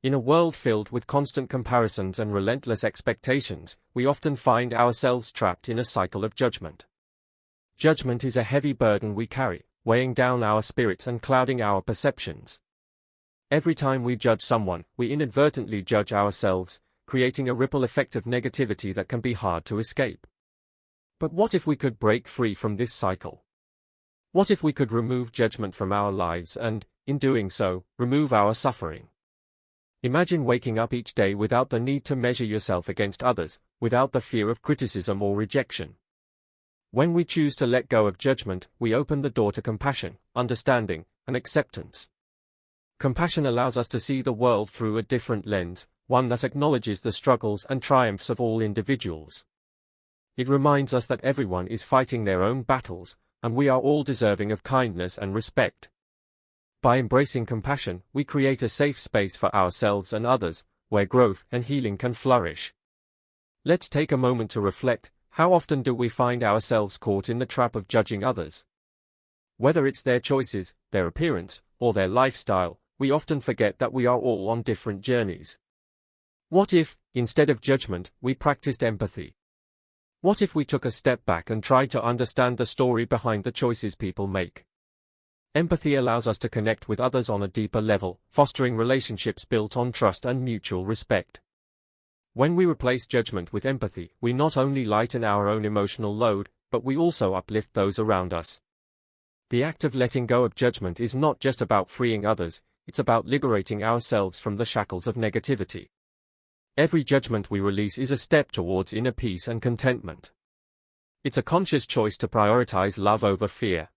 In a world filled with constant comparisons and relentless expectations, we often find ourselves trapped in a cycle of judgment. Judgment is a heavy burden we carry, weighing down our spirits and clouding our perceptions. Every time we judge someone, we inadvertently judge ourselves, creating a ripple effect of negativity that can be hard to escape. But what if we could break free from this cycle? What if we could remove judgment from our lives and, in doing so, remove our suffering? Imagine waking up each day without the need to measure yourself against others, without the fear of criticism or rejection. When we choose to let go of judgment, we open the door to compassion, understanding, and acceptance. Compassion allows us to see the world through a different lens, one that acknowledges the struggles and triumphs of all individuals. It reminds us that everyone is fighting their own battles, and we are all deserving of kindness and respect. By embracing compassion, we create a safe space for ourselves and others, where growth and healing can flourish. Let's take a moment to reflect. How often do we find ourselves caught in the trap of judging others? Whether it's their choices, their appearance, or their lifestyle, we often forget that we are all on different journeys. What if, instead of judgment, we practiced empathy? What if we took a step back and tried to understand the story behind the choices people make? Empathy allows us to connect with others on a deeper level, fostering relationships built on trust and mutual respect. When we replace judgment with empathy, we not only lighten our own emotional load, but we also uplift those around us. The act of letting go of judgment is not just about freeing others, it's about liberating ourselves from the shackles of negativity. Every judgment we release is a step towards inner peace and contentment. It's a conscious choice to prioritize love over fear.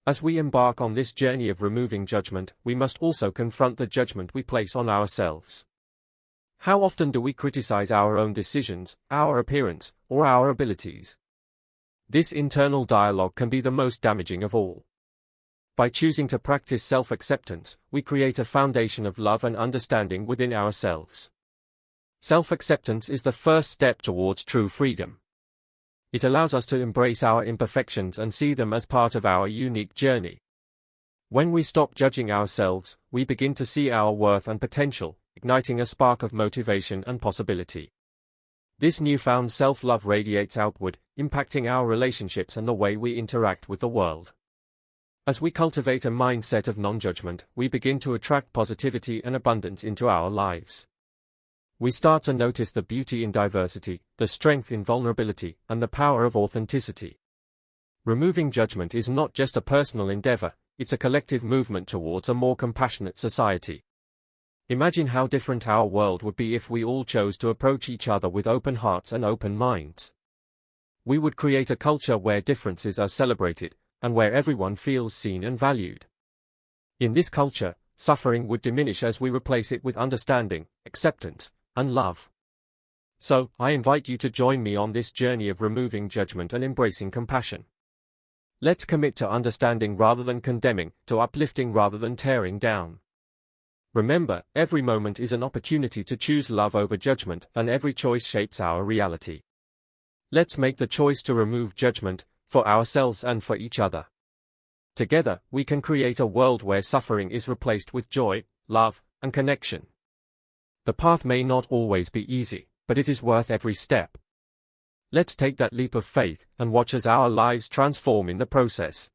As we embark on this journey of removing judgment, we must also confront the judgment we place on ourselves. How often do we criticize our own decisions, our appearance, or our abilities? This internal dialogue can be the most damaging of all. By choosing to practice self-acceptance, we create a foundation of love and understanding within ourselves. Self-acceptance is the first step towards true freedom. It allows us to embrace our imperfections and see them as part of our unique journey. When we stop judging ourselves, we begin to see our worth and potential, igniting a spark of motivation and possibility. This newfound self-love radiates outward, impacting our relationships and the way we interact with the world. As we cultivate a mindset of non-judgment, we begin to attract positivity and abundance into our lives. We start to notice the beauty in diversity, the strength in vulnerability, and the power of authenticity. Removing judgment is not just a personal endeavor, it's a collective movement towards a more compassionate society. Imagine how different our world would be if we all chose to approach each other with open hearts and open minds. We would create a culture where differences are celebrated, and where everyone feels seen and valued. In this culture, suffering would diminish as we replace it with understanding, acceptance, and love. So, I invite you to join me on this journey of removing judgment and embracing compassion. Let's commit to understanding rather than condemning, to uplifting rather than tearing down. Remember, every moment is an opportunity to choose love over judgment, and every choice shapes our reality. Let's make the choice to remove judgment, for ourselves and for each other. Together, we can create a world where suffering is replaced with joy, love, and connection. The path may not always be easy, but it is worth every step. Let's take that leap of faith and watch as our lives transform in the process.